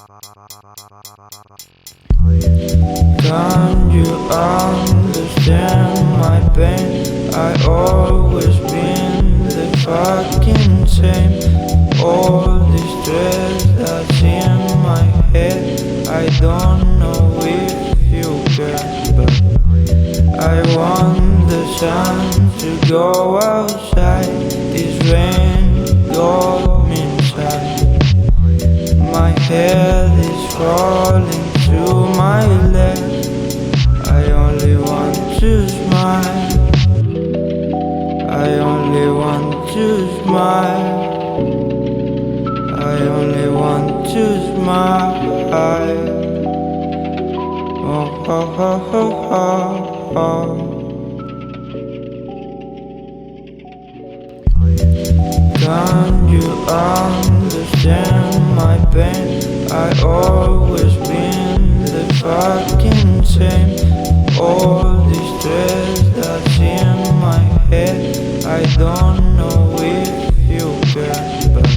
Can't you understand my pain? I always been the fucking same. All the stress that's in my head, I don't know if you care, but I want the sun to go outside. This rain got me inside. My head is falling to my legs. I only want to smile. I only want to smile. I only want to smile. Oh, oh, oh, oh, oh, oh. Can't you understand my pain? I always been the fucking same. All the stress that's in my head, I don't know if you care, but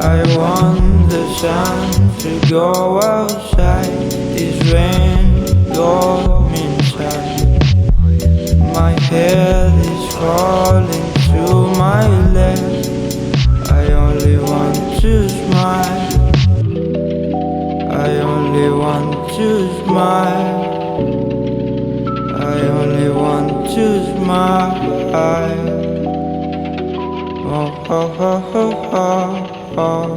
I want the sun to go outside. This rain got me inside. My head is falling to my legs. I only want to smile. I only want to smile. I only want to smile. Oh, oh, oh, oh, oh, oh.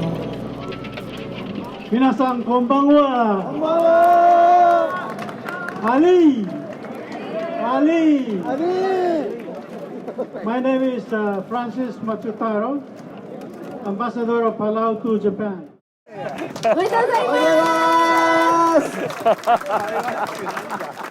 皆さんこんばんは。こんばんは。アリー。My name is Francis Matsutaro, Ambassador of Palau to Japan. おめでとうございます。